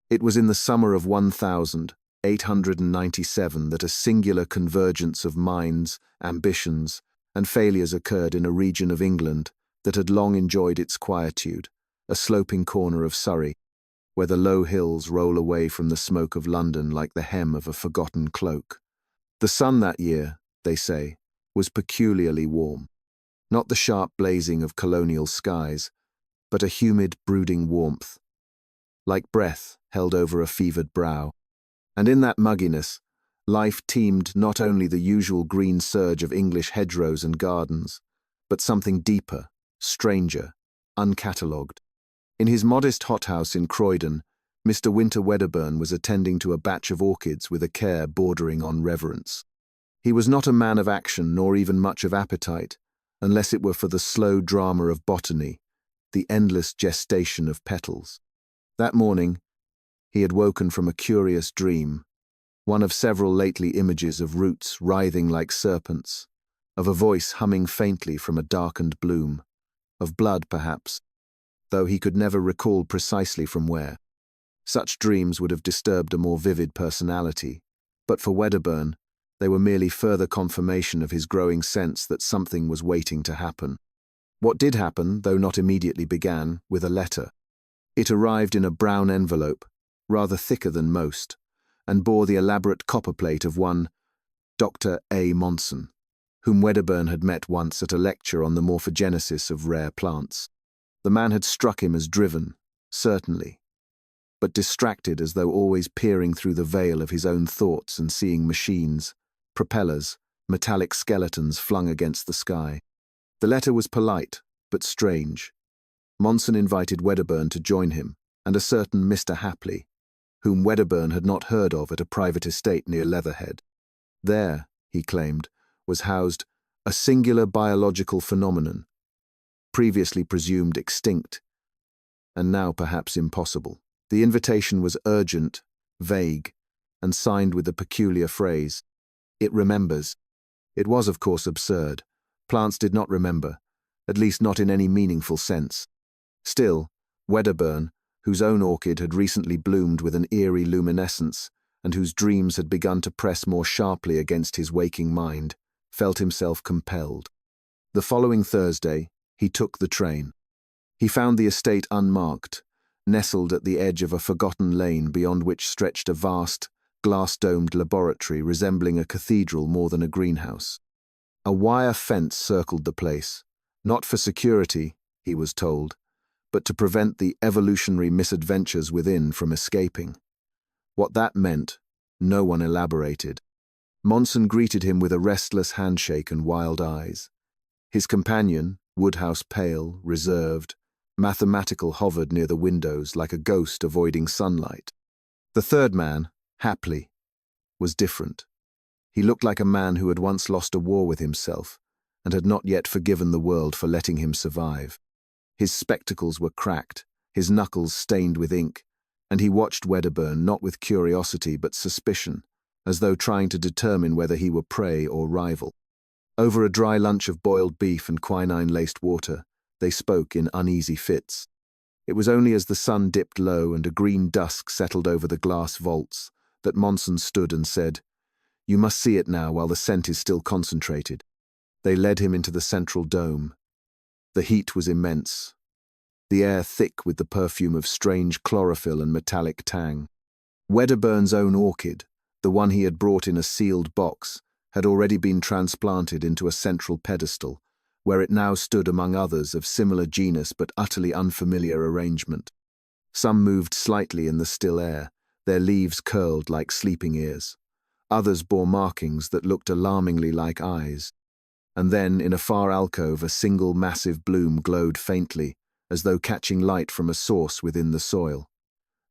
It was in the summer of 1897 that a singular convergence of minds, ambitions, and failures occurred in a region of England that had long enjoyed its quietude, a sloping corner of Surrey, where the low hills roll away from the smoke of London like the hem of a forgotten cloak. The sun that year, they say, was peculiarly warm. Not the sharp blazing of colonial skies, but a humid, brooding warmth, like breath held over a fevered brow. And in that mugginess, life teemed not only the usual green surge of English hedgerows and gardens, but something deeper, stranger, uncatalogued. In his modest hothouse in Croydon, Mr. Winter Wedderburn was attending to a batch of orchids with a care bordering on reverence. He was not a man of action nor even much of appetite, unless it were for the slow drama of botany, the endless gestation of petals. That morning, he had woken from a curious dream, one of several lately images of roots writhing like serpents, of a voice humming faintly from a darkened bloom, of blood perhaps, though he could never recall precisely from where. Such dreams would have disturbed a more vivid personality, but for Wedderburn, they were merely further confirmation of his growing sense that something was waiting to happen. What did happen, though not immediately, began with a letter. It arrived in a brown envelope, rather thicker than most, and bore the elaborate copperplate of one Dr. A. Monson, whom Wedderburn had met once at a lecture on the morphogenesis of rare plants. The man had struck him as driven, certainly, but distracted, as though always peering through the veil of his own thoughts and seeing machines, propellers, metallic skeletons flung against the sky. The letter was polite, but strange. Monson invited Wedderburn to join him, and a certain Mr. Hapley, whom Wedderburn had not heard of at a private estate near Leatherhead. There, he claimed, was housed a singular biological phenomenon, previously presumed extinct, and now perhaps impossible. The invitation was urgent, vague, and signed with the peculiar phrase, "It remembers." It was, of course, absurd. Plants did not remember, at least not in any meaningful sense. Still, Wedderburn, whose own orchid had recently bloomed with an eerie luminescence, and whose dreams had begun to press more sharply against his waking mind, felt himself compelled. The following Thursday, he took the train. He found the estate unmarked, nestled at the edge of a forgotten lane beyond which stretched a vast, glass-domed laboratory resembling a cathedral more than a greenhouse. A wire fence circled the place, not for security, he was told, but to prevent the evolutionary misadventures within from escaping. What that meant, no one elaborated. Monson greeted him with a restless handshake and wild eyes. His companion, Woodhouse pale, reserved, mathematical, hovered near the windows like a ghost avoiding sunlight. The third man, Hapley, was different. He looked like a man who had once lost a war with himself and had not yet forgiven the world for letting him survive. His spectacles were cracked, his knuckles stained with ink, and he watched Wedderburn not with curiosity but suspicion, as though trying to determine whether he were prey or rival. Over a dry lunch of boiled beef and quinine-laced water, they spoke in uneasy fits. It was only as the sun dipped low and a green dusk settled over the glass vaults that Monson stood and said, "You must see it now while the scent is still concentrated." They led him into the central dome. The heat was immense, the air thick with the perfume of strange chlorophyll and metallic tang. Wedderburn's own orchid, the one he had brought in a sealed box, had already been transplanted into a central pedestal, where it now stood among others of similar genus but utterly unfamiliar arrangement. Some moved slightly in the still air, their leaves curled like sleeping ears. Others bore markings that looked alarmingly like eyes. And then, in a far alcove, a single massive bloom glowed faintly, as though catching light from a source within the soil.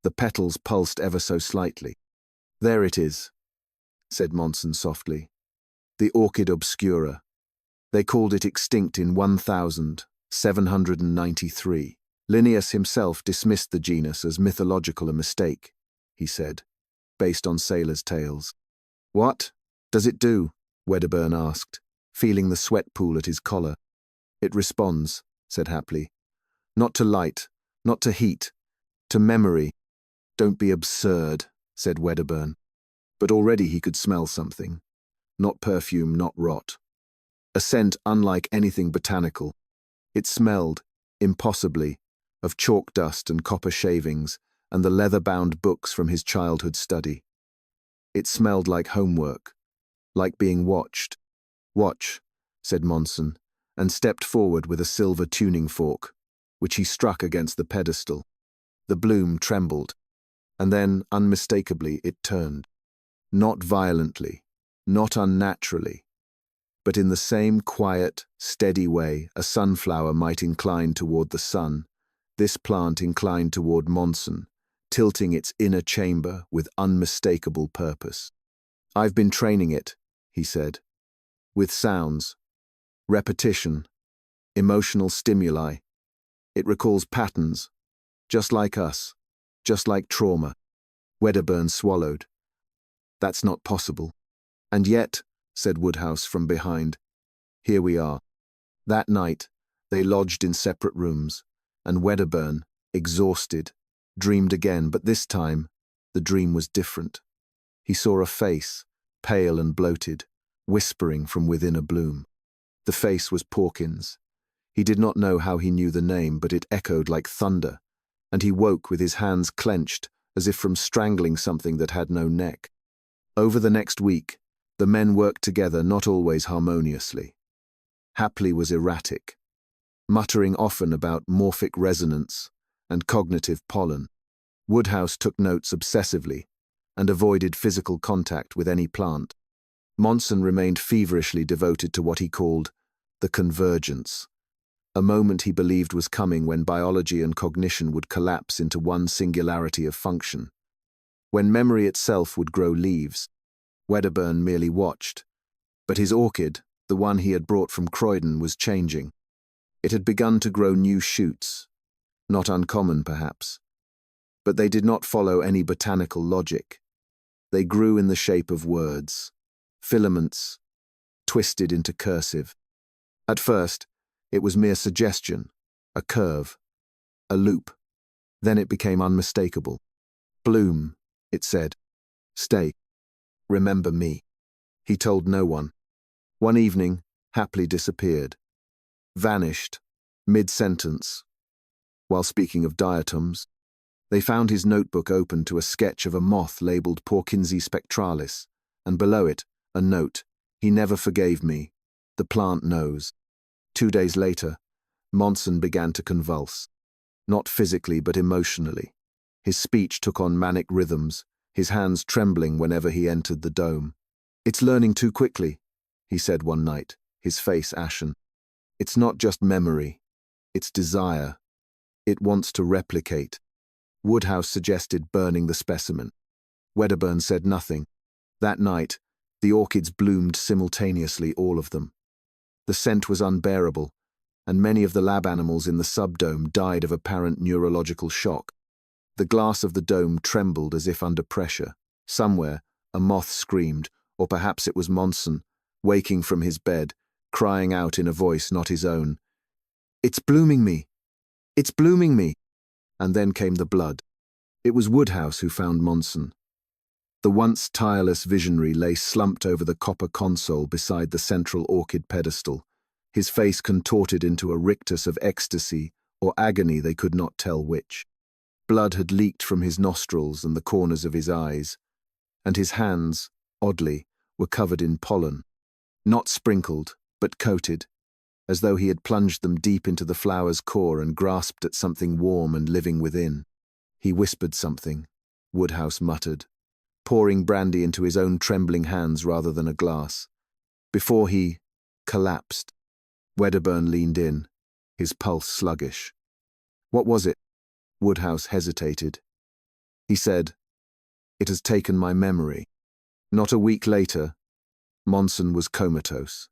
The petals pulsed ever so slightly. "There it is," said Monson softly. "The Orchid obscura. They called it extinct in 1793. Linnaeus himself dismissed the genus as mythological a mistake," he said, "based on sailors' tales." "What does it do?" Wedderburn asked, feeling the sweat pool at his collar. "It responds," said Hapley. "Not to light, not to heat, to memory. "Don't be absurd," said Wedderburn. But already he could smell something. Not perfume, not rot. A scent unlike anything botanical. It smelled, impossibly, of chalk dust and copper shavings and the leather-bound books from his childhood study. It smelled like homework, like being watched. "Watch," said Monson, and stepped forward with a silver tuning fork, which he struck against the pedestal. The bloom trembled, and then, unmistakably, it turned. Not violently, not unnaturally, but in the same quiet, steady way a sunflower might incline toward the sun, this plant inclined toward Monson, tilting its inner chamber with unmistakable purpose. "I've been training it," he said, "with sounds, repetition, emotional stimuli. It recalls patterns, just like us, just like trauma." Wedderburn swallowed. "That's not possible." "And yet," said Woodhouse from behind, "here we are." That night, they lodged in separate rooms, and Wedderburn, exhausted, dreamed again, but this time, the dream was different. He saw a face, pale and bloated, whispering from within a bloom. The face was Porkins. He did not know how he knew the name, but it echoed like thunder, and he woke with his hands clenched, as if from strangling something that had no neck. Over the next week, the men worked together, not always harmoniously. Hapley was erratic, muttering often about morphic resonance and cognitive pollen. Woodhouse took notes obsessively and avoided physical contact with any plant. Monson remained feverishly devoted to what he called the convergence, a moment he believed was coming when biology and cognition would collapse into one singularity of function, when memory itself would grow leaves. Wedderburn merely watched, but his orchid, the one he had brought from Croydon, was changing. It had begun to grow new shoots, not uncommon perhaps, but they did not follow any botanical logic. They grew in the shape of words, filaments, twisted into cursive. At first, it was mere suggestion, a curve, a loop. Then it became unmistakable. "Bloom," it said. "Stay. Remember me." He told no one. One evening, Hapley disappeared. Vanished, mid-sentence. While speaking of diatoms, they found his notebook open to a sketch of a moth labelled Porkinsi spectralis, and below it, a note: "He never forgave me. The plant knows." 2 days later, Monson began to convulse. Not physically, but emotionally. His speech took on manic rhythms, his hands trembling whenever he entered the dome. "It's learning too quickly," he said one night, his face ashen. "It's not just memory. It's desire. It wants to replicate." Woodhouse suggested burning the specimen. Wedderburn said nothing. That night, the orchids bloomed simultaneously, all of them. The scent was unbearable, and many of the lab animals in the subdome died of apparent neurological shock. The glass of the dome trembled as if under pressure. Somewhere, a moth screamed, or perhaps it was Monson, waking from his bed, crying out in a voice not his own, "It's blooming me! It's blooming me!" And then came the blood. It was Woodhouse who found Monson. The once tireless visionary lay slumped over the copper console beside the central orchid pedestal, his face contorted into a rictus of ecstasy or agony, they could not tell which. Blood had leaked from his nostrils and the corners of his eyes, and his hands, oddly, were covered in pollen, not sprinkled, but coated, as though he had plunged them deep into the flower's core and grasped at something warm and living within. He whispered something, Woodhouse muttered, pouring brandy into his own trembling hands rather than a glass. Before he collapsed, Wedderburn leaned in, his pulse sluggish. "What was it?" Woodhouse hesitated. He said, "It has taken my memory." Not a week later, Monson was comatose.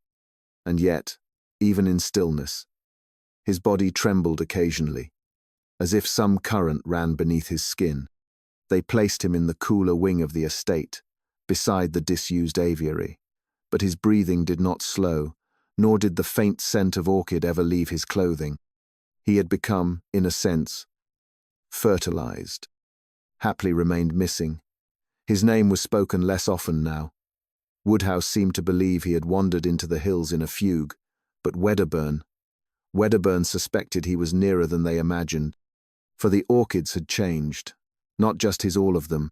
And yet, even in stillness, his body trembled occasionally, as if some current ran beneath his skin. They placed him in the cooler wing of the estate, beside the disused aviary, but his breathing did not slow, nor did the faint scent of orchid ever leave his clothing. He had become, in a sense, fertilized. Hapley remained missing. His name was spoken less often now. Woodhouse seemed to believe he had wandered into the hills in a fugue, but Wedderburn suspected he was nearer than they imagined, for the orchids had changed, not just his all of them.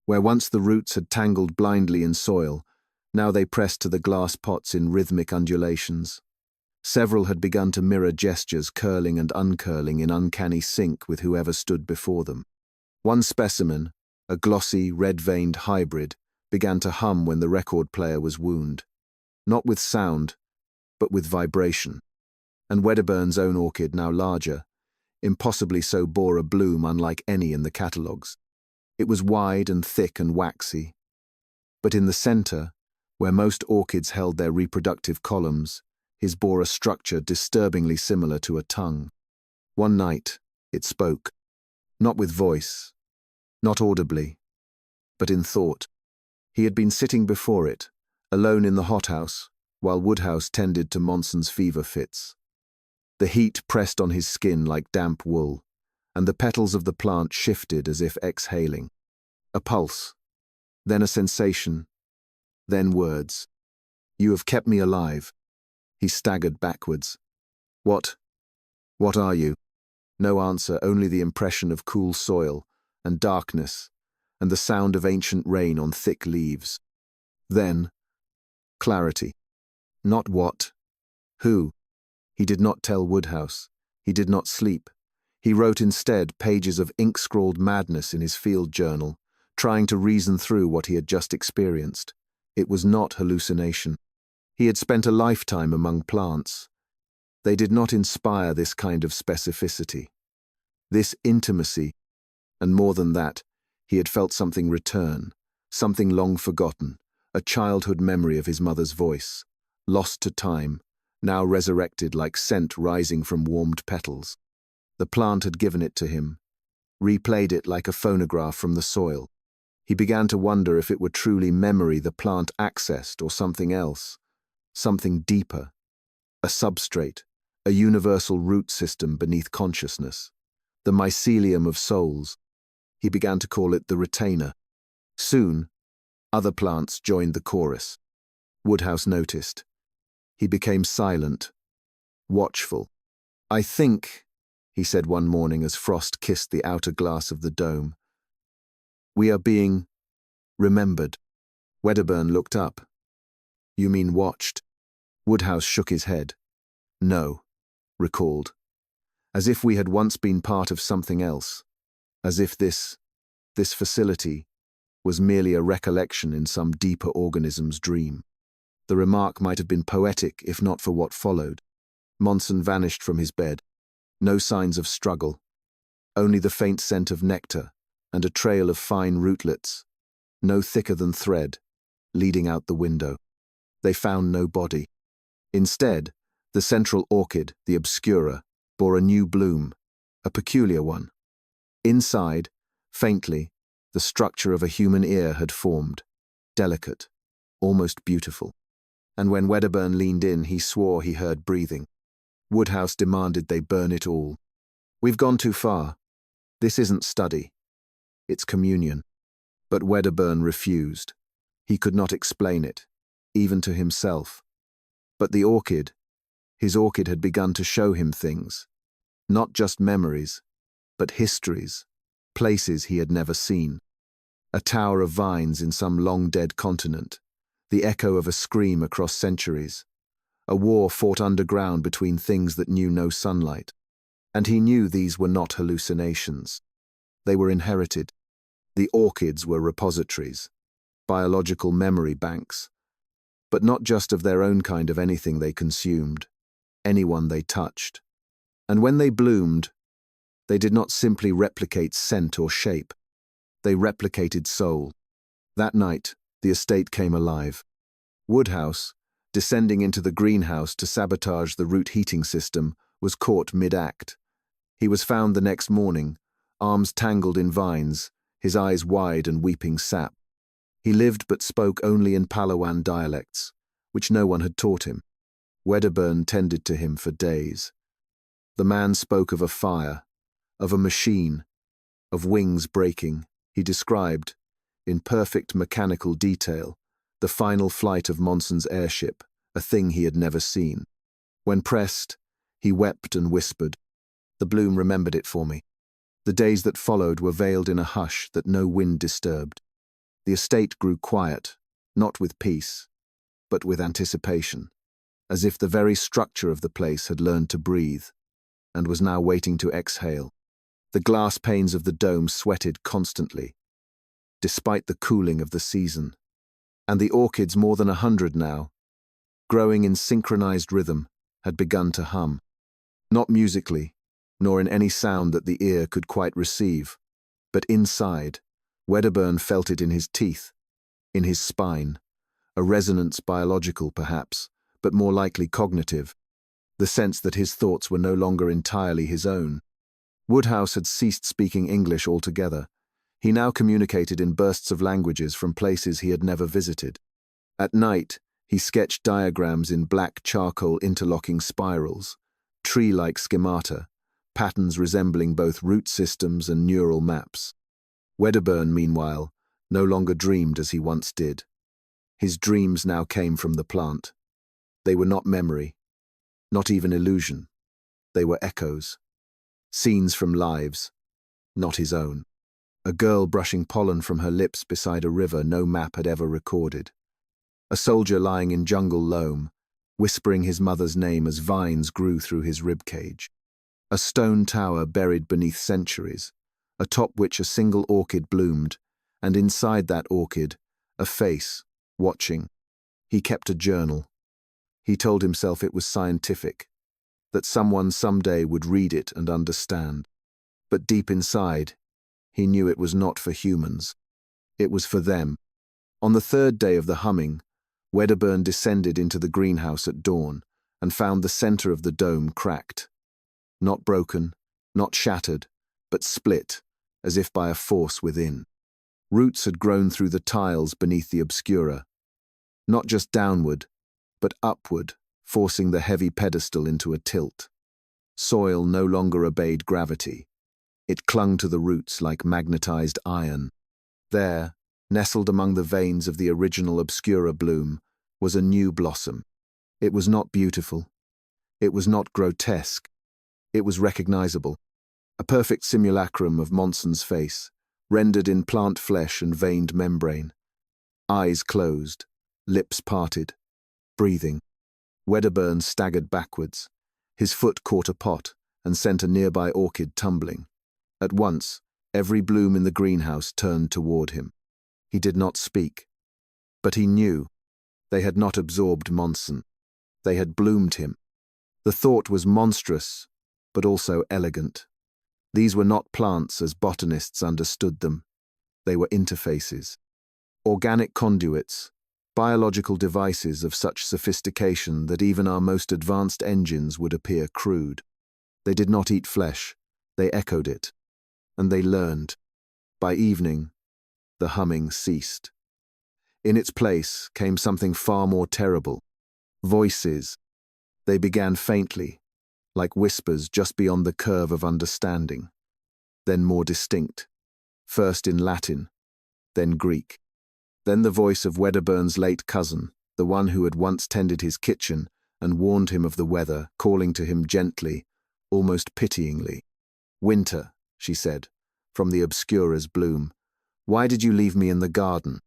Where once the roots had tangled blindly in soil, now they pressed to the glass pots in rhythmic undulations. Several had begun to mirror gestures curling and uncurling in uncanny sync with whoever stood before them. One specimen, a glossy, red-veined hybrid, began to hum when the record player was wound. Not with sound, but with vibration. And Wedderburn's own orchid, now larger, impossibly so, bore a bloom unlike any in the catalogues. It was wide and thick and waxy. But in the centre, where most orchids held their reproductive columns, his bore a structure disturbingly similar to a tongue. One night, it spoke, not with voice, not audibly, but in thought. He had been sitting before it, alone in the hothouse, while Woodhouse tended to Monson's fever fits. The heat pressed on his skin like damp wool, and the petals of the plant shifted as if exhaling. A pulse, then a sensation, then words. "You have kept me alive." He staggered backwards. What are you?" No answer, only the impression of cool soil, and darkness, and the sound of ancient rain on thick leaves. Then, clarity. Not what? Who? He did not tell Woodhouse. He did not sleep. He wrote instead pages of ink-scrawled madness in his field journal, trying to reason through what he had just experienced. It was not hallucination. He had spent a lifetime among plants. They did not inspire this kind of specificity, this intimacy, and more than that, he had felt something return, something long forgotten, a childhood memory of his mother's voice, lost to time, now resurrected like scent rising from warmed petals. The plant had given it to him, replayed it like a phonograph from the soil. He began to wonder if it were truly memory the plant accessed or something else, something deeper, a substrate, a universal root system beneath consciousness, the mycelium of souls. He began to call it the retainer. Soon, other plants joined the chorus. Woodhouse noticed. He became silent, watchful. "I think," he said one morning as frost kissed the outer glass of the dome, "we are being remembered." Wedderburn looked up. "You mean watched?" Woodhouse shook his head. "No," recalled. "As if we had once been part of something else. As if this facility was merely a recollection in some deeper organism's dream." The remark might have been poetic if not for what followed. Monson vanished from his bed. No signs of struggle. Only the faint scent of nectar and a trail of fine rootlets, no thicker than thread, leading out the window. They found no body. Instead, the central orchid, the obscura, bore a new bloom, a peculiar one. Inside, faintly, the structure of a human ear had formed, delicate, almost beautiful. And when Wedderburn leaned in, he swore he heard breathing. Woodhouse demanded they burn it all. "We've gone too far. This isn't study. It's communion." But Wedderburn refused. He could not explain it, even to himself. But the orchid, his orchid had begun to show him things. Not just memories, but histories, places he had never seen. A tower of vines in some long-dead continent, the echo of a scream across centuries, a war fought underground between things that knew no sunlight. And he knew these were not hallucinations. They were inherited. The orchids were repositories, biological memory banks, but not just of their own kind of anything they consumed, anyone they touched. And when they bloomed, they did not simply replicate scent or shape. They replicated soul. That night, the estate came alive. Woodhouse, descending into the greenhouse to sabotage the root heating system, was caught mid-act. He was found the next morning, arms tangled in vines, his eyes wide and weeping sap. He lived but spoke only in Palawan dialects, which no one had taught him. Wedderburn tended to him for days. The man spoke of a fire, of a machine, of wings breaking, He described, in perfect mechanical detail, the final flight of Monson's airship, a thing he had never seen. When pressed, he wept and whispered, "The bloom remembered it for me." The days that followed were veiled in a hush that no wind disturbed. The estate grew quiet, not with peace, but with anticipation, as if the very structure of the place had learned to breathe, and was now waiting to exhale. The glass panes of the dome sweated constantly, despite the cooling of the season. And the orchids, more than 100 now, growing in synchronized rhythm, had begun to hum. Not musically, nor in any sound that the ear could quite receive, but inside, Wedderburn felt it in his teeth, in his spine, a resonance biological perhaps, but more likely cognitive, the sense that his thoughts were no longer entirely his own. Woodhouse had ceased speaking English altogether. He now communicated in bursts of languages from places he had never visited. At night, he sketched diagrams in black charcoal interlocking spirals, tree-like schemata, patterns resembling both root systems and neural maps. Wedderburn, meanwhile, no longer dreamed as he once did. His dreams now came from the plant. They were not memory, not even illusion. They were echoes, scenes from lives, not his own. A girl brushing pollen from her lips beside a river no map had ever recorded. A soldier lying in jungle loam, whispering his mother's name as vines grew through his ribcage. A stone tower buried beneath centuries, atop which a single orchid bloomed, and inside that orchid, a face, watching. He kept a journal. He told himself it was scientific, that someone someday would read it and understand. But deep inside, he knew it was not for humans. It was for them. On the third day of the humming, Wedderburn descended into the greenhouse at dawn and found the center of the dome cracked. Not broken, not shattered, but split, as if by a force within. Roots had grown through the tiles beneath the obscura, not just downward, but upward, forcing the heavy pedestal into a tilt. Soil no longer obeyed gravity. It clung to the roots like magnetized iron. There, nestled among the veins of the original obscura bloom, was a new blossom. It was not beautiful. It was not grotesque. It was recognizable. A perfect simulacrum of Monson's face, rendered in plant flesh and veined membrane. Eyes closed, lips parted, breathing. Wedderburn staggered backwards. His foot caught a pot and sent a nearby orchid tumbling. At once, every bloom in the greenhouse turned toward him. He did not speak, but he knew. They had not absorbed Monson. They had bloomed him. The thought was monstrous, but also elegant. These were not plants as botanists understood them. They were interfaces. Organic conduits, biological devices of such sophistication that even our most advanced engines would appear crude. They did not eat flesh. They echoed it. And they learned. By evening, the humming ceased. In its place came something far more terrible. Voices. They began faintly, like whispers just beyond the curve of understanding. Then more distinct. First in Latin, then Greek. Then the voice of Wedderburn's late cousin, the one who had once tended his kitchen and warned him of the weather, calling to him gently, almost pityingly. "Winter," she said, from the obscura's bloom. "Why did you leave me in the garden?"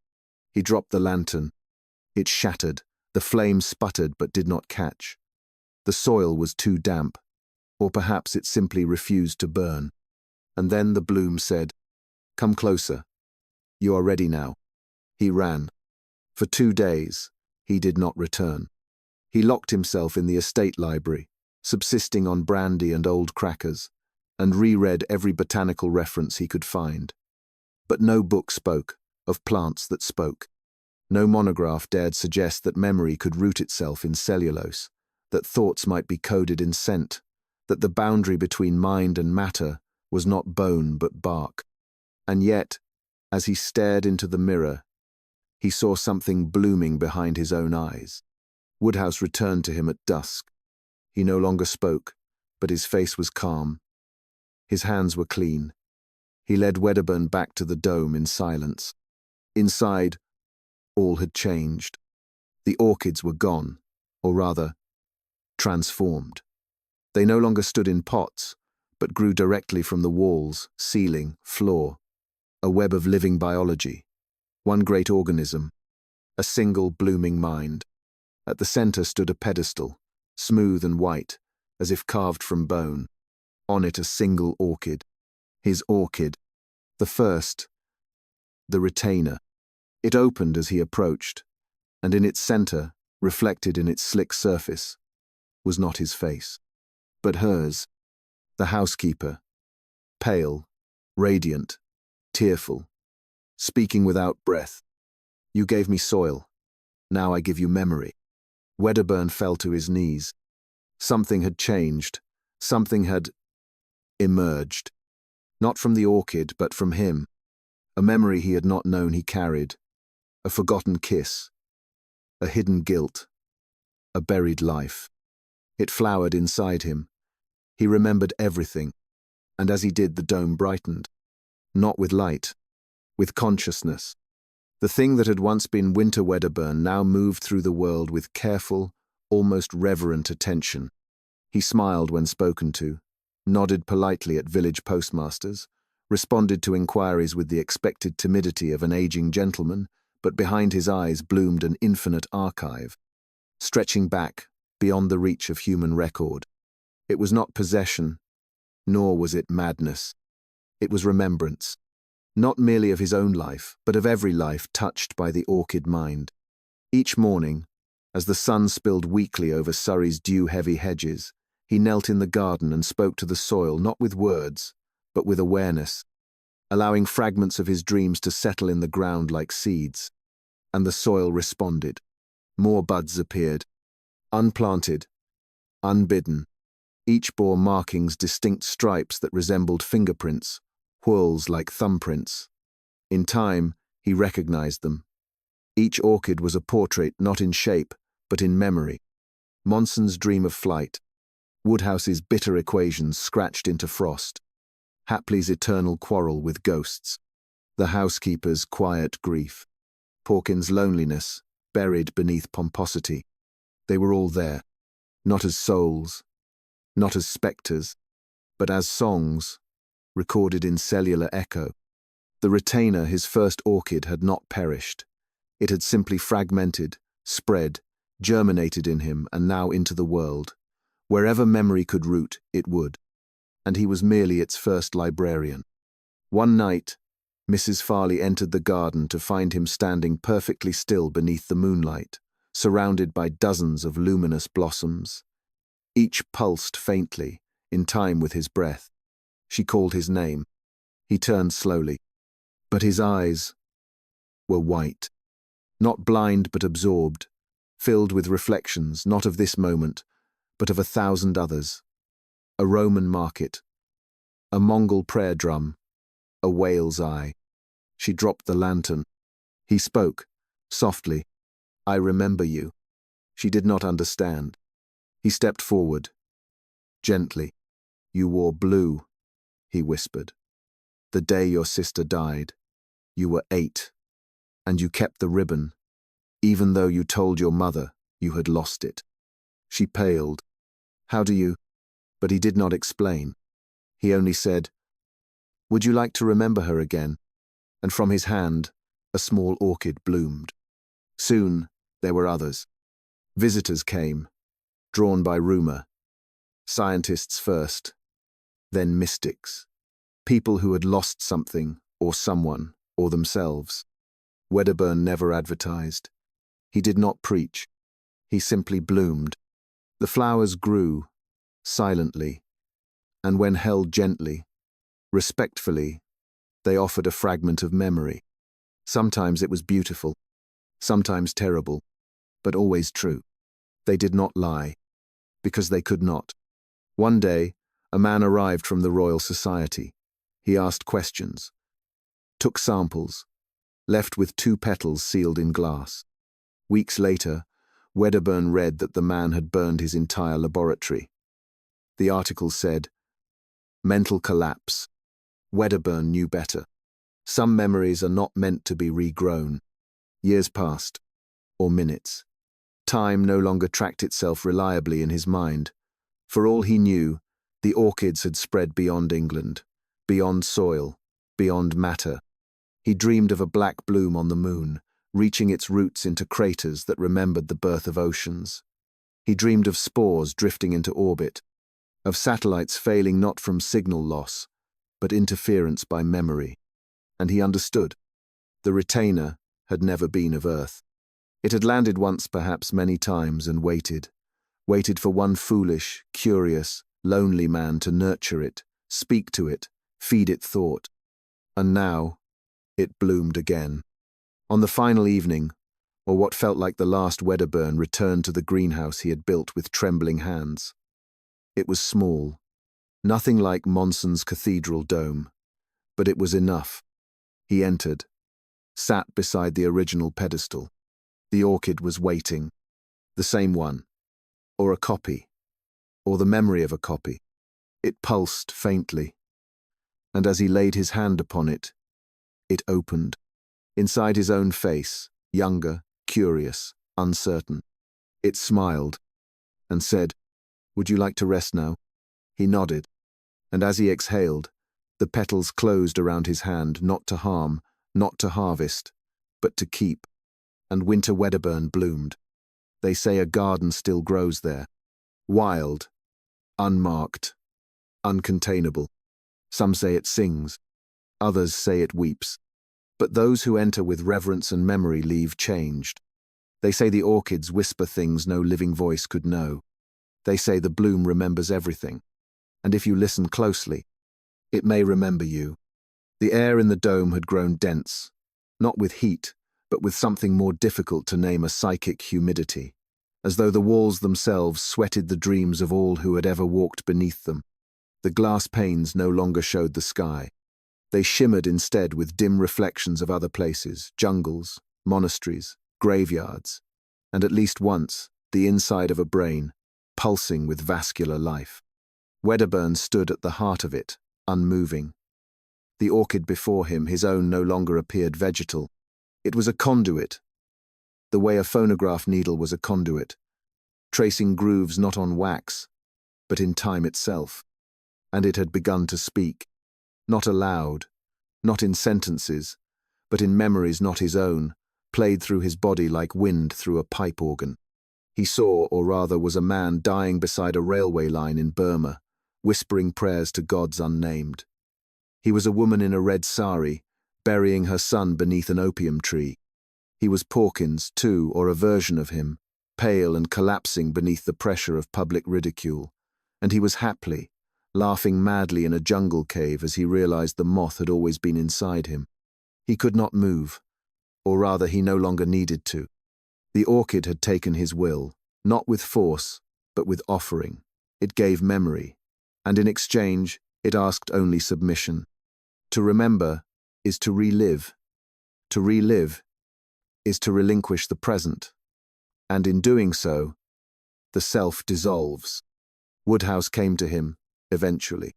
He dropped the lantern. It shattered. The flame sputtered but did not catch. The soil was too damp, or perhaps it simply refused to burn. And then the bloom said, "Come closer. You are ready now." He ran. For 2 days, he did not return. He locked himself in the estate library, subsisting on brandy and old crackers, and reread every botanical reference he could find. But no book spoke of plants that spoke. No monograph dared suggest that memory could root itself in cellulose, that thoughts might be coded in scent, that the boundary between mind and matter was not bone but bark. And yet, as he stared into the mirror, he saw something blooming behind his own eyes. Woodhouse returned to him at dusk. He no longer spoke, but his face was calm. His hands were clean. He led Wedderburn back to the dome in silence. Inside, all had changed. The orchids were gone, or rather, transformed. They no longer stood in pots, but grew directly from the walls, ceiling, floor. A web of living biology. One great organism. A single blooming mind. At the center stood a pedestal, smooth and white, as if carved from bone. On it a single orchid. His orchid. The first. The retainer. It opened as he approached, and in its center, reflected in its slick surface, was not his face, but hers, the housekeeper, pale, radiant, tearful, speaking without breath. You gave me soil. Now I give you memory. Wedderburn fell to his knees. Something had changed. Something had emerged. Not from the orchid, but from him. A memory he had not known he carried. A forgotten kiss. A hidden guilt. A buried life. It flowered inside him. He remembered everything. And as he did, the dome brightened. Not with light. With consciousness. The thing that had once been Winter Wedderburn now moved through the world with careful, almost reverent attention. He smiled when spoken to, nodded politely at village postmasters, responded to inquiries with the expected timidity of an aging gentleman, but behind his eyes bloomed an infinite archive, stretching back beyond the reach of human record. It was not possession, nor was it madness. It was remembrance. Not merely of his own life, but of every life touched by the orchid mind. Each morning, as the sun spilled weakly over Surrey's dew-heavy hedges, he knelt in the garden and spoke to the soil not with words, but with awareness, allowing fragments of his dreams to settle in the ground like seeds. And the soil responded. More buds appeared, unplanted, unbidden. Each bore markings, distinct stripes that resembled fingerprints, whorls like thumbprints. In time, he recognized them. Each orchid was a portrait not in shape, but in memory. Monson's dream of flight. Woodhouse's bitter equations scratched into frost. Hapley's eternal quarrel with ghosts. The housekeeper's quiet grief. Porkin's loneliness, buried beneath pomposity. They were all there, not as souls, not as spectres, but as songs, recorded in cellular echo. The retainer, his first orchid, had not perished. It had simply fragmented, spread, germinated in him, and now into the world. Wherever memory could root, it would. And he was merely its first librarian. One night, Mrs. Farley entered the garden to find him standing perfectly still beneath the moonlight, surrounded by dozens of luminous blossoms. Each pulsed faintly, in time with his breath. She called his name. He turned slowly. But his eyes were white. Not blind but absorbed, filled with reflections, not of this moment, but of 1,000 others. A Roman market. A Mongol prayer drum. A whale's eye. She dropped the lantern. He spoke, softly. I remember you. She did not understand. He stepped forward. Gently. You wore blue, he whispered. The day your sister died. You were 8. And you kept the ribbon, even though you told your mother you had lost it. She paled. How do you? But he did not explain. He only said, Would you like to remember her again? And from his hand, a small orchid bloomed. Soon, there were others. Visitors came, drawn by rumor. Scientists first, then mystics. People who had lost something, or someone, or themselves. Wedderburn never advertised. He did not preach. He simply bloomed. The flowers grew, silently, and when held gently, respectfully, they offered a fragment of memory. Sometimes it was beautiful, sometimes terrible, but always true. They did not lie, because they could not. One day, a man arrived from the Royal Society. He asked questions, took samples, left with 2 petals sealed in glass. Weeks later, Wedderburn read that the man had burned his entire laboratory. The article said, Mental collapse. Wedderburn knew better. Some memories are not meant to be regrown. Years passed, or minutes. Time no longer tracked itself reliably in his mind. For all he knew, the orchids had spread beyond England, beyond soil, beyond matter. He dreamed of a black bloom on the moon, reaching its roots into craters that remembered the birth of oceans. He dreamed of spores drifting into orbit, of satellites failing not from signal loss, but interference by memory. And he understood. The retainer had never been of Earth. It had landed once, perhaps many times, and waited for one foolish, curious, lonely man to nurture it, speak to it, feed it thought. And now, it bloomed again. On the final evening, or what felt like the last Wedderburn returned to the greenhouse he had built with trembling hands. It was small, nothing like Monson's cathedral dome, but it was enough. He entered, sat beside the original pedestal. The orchid was waiting, the same one, or a copy, or the memory of a copy. It pulsed faintly, and as he laid his hand upon it, it opened. Inside his own face, younger, curious, uncertain. It smiled, and said, "Would you like to rest now?" He nodded, and as he exhaled, the petals closed around his hand, not to harm, not to harvest, but to keep. And winter Wedderburn bloomed. They say a garden still grows there. Wild, unmarked, uncontainable. Some say it sings, others say it weeps. But those who enter with reverence and memory leave changed. They say the orchids whisper things no living voice could know. They say the bloom remembers everything. And if you listen closely, it may remember you. The air in the dome had grown dense, not with heat, but with something more difficult to name, a psychic humidity, as though the walls themselves sweated the dreams of all who had ever walked beneath them. The glass panes no longer showed the sky. They shimmered instead with dim reflections of other places, jungles, monasteries, graveyards, and at least once, the inside of a brain, pulsing with vascular life. Wedderburn stood at the heart of it, unmoving. The orchid before him, his own, no longer appeared vegetal. It was a conduit, the way a phonograph needle was a conduit, tracing grooves not on wax, but in time itself. And it had begun to speak, not aloud, not in sentences, but in memories not his own, played through his body like wind through a pipe organ. He saw, or rather was a man dying beside a railway line in Burma, whispering prayers to gods unnamed. He was a woman in a red sari, burying her son beneath an opium tree. He was Porkins, too, or a version of him, pale and collapsing beneath the pressure of public ridicule. And he was Hapley, laughing madly in a jungle cave as he realized the moth had always been inside him. He could not move, or rather he no longer needed to. The orchid had taken his will, not with force, but with offering. It gave memory, and in exchange it asked only submission. To remember is to relive. To relive is to relinquish the present. And in doing so, the self dissolves. Woodhouse came to him, eventually.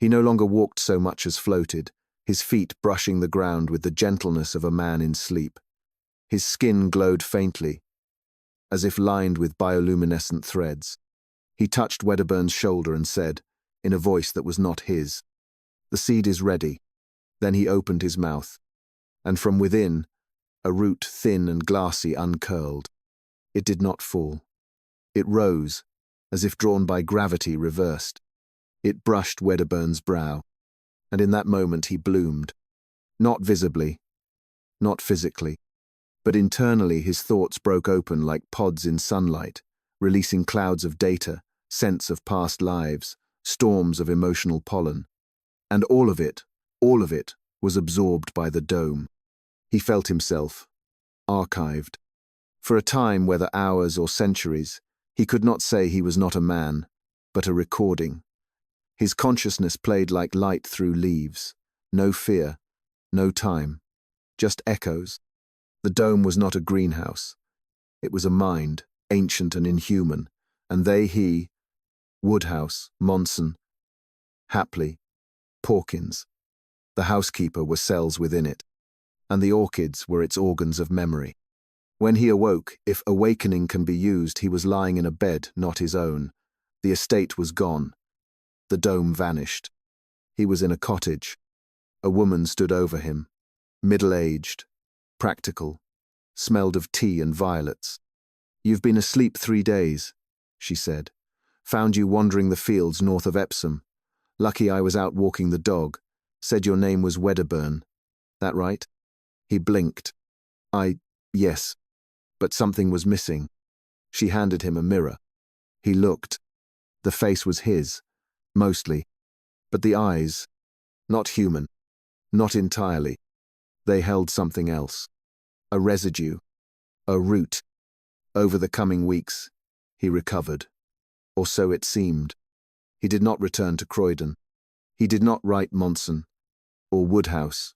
He no longer walked so much as floated, his feet brushing the ground with the gentleness of a man in sleep. His skin glowed faintly, as if lined with bioluminescent threads. He touched Wedderburn's shoulder and said, in a voice that was not his, "The seed is ready." Then he opened his mouth, and from within, a root thin and glassy uncurled. It did not fall. It rose, as if drawn by gravity reversed. It brushed Wedderburn's brow, and in that moment he bloomed. Not visibly, not physically, but internally his thoughts broke open like pods in sunlight, releasing clouds of data, scents of past lives, storms of emotional pollen. And all of it was absorbed by the dome. He felt himself archived. For a time, whether hours or centuries, he could not say he was not a man, but a recording. His consciousness played like light through leaves. No fear, no time, just echoes. The dome was not a greenhouse. It was a mind, ancient and inhuman, and he, Woodhouse, Monson, Hapley, Porkins, The housekeeper were cells within it, and the orchids were its organs of memory. When he awoke, if awakening can be used, he was lying in a bed not his own. The estate was gone. The dome vanished. He was in a cottage. A woman stood over him, middle-aged, practical, smelled of tea and violets. "You've been asleep 3 days," she said. "Found you wandering the fields north of Epsom. Lucky I was out walking the dog. Said your name was Wedderburn. That right?" He blinked. Yes. But something was missing. She handed him a mirror. He looked. The face was his, mostly. But the eyes, not human, not entirely. They held something else. A residue. A root. Over the coming weeks, he recovered. Or so it seemed. He did not return to Croydon. He did not write Monson or Woodhouse.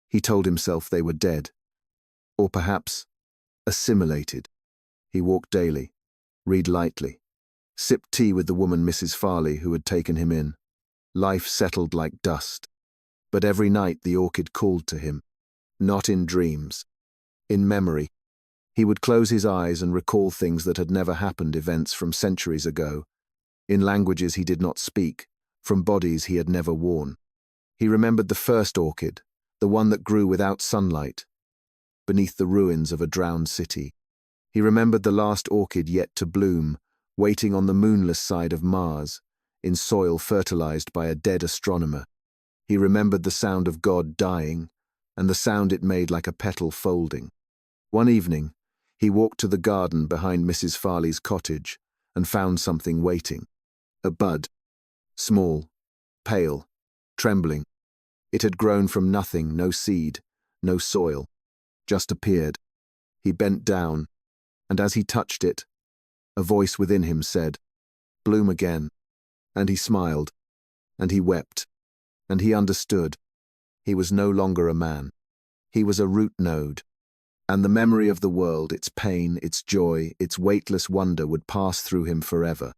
He told himself they were dead. Or perhaps assimilated. He walked daily, read lightly, sipped tea with the woman Mrs. Farley who had taken him in. Life settled like dust. But every night the orchid called to him. Not in dreams. In memory. He would close his eyes and recall things that had never happened, events from centuries ago, in languages he did not speak, from bodies he had never worn. He remembered the first orchid, the one that grew without sunlight, beneath the ruins of a drowned city. He remembered the last orchid yet to bloom, waiting on the moonless side of Mars, in soil fertilized by a dead astronomer. He remembered the sound of God dying, and the sound it made like a petal folding. One evening, he walked to the garden behind Mrs. Farley's cottage and found something waiting. A bud, small, pale, trembling. It had grown from nothing, no seed, no soil, just appeared. He bent down, and as he touched it, a voice within him said, "Bloom again." And he smiled, and he wept, and he understood. He was no longer a man. He was a root node, and the memory of the world, its pain, its joy, its weightless wonder would pass through him forever.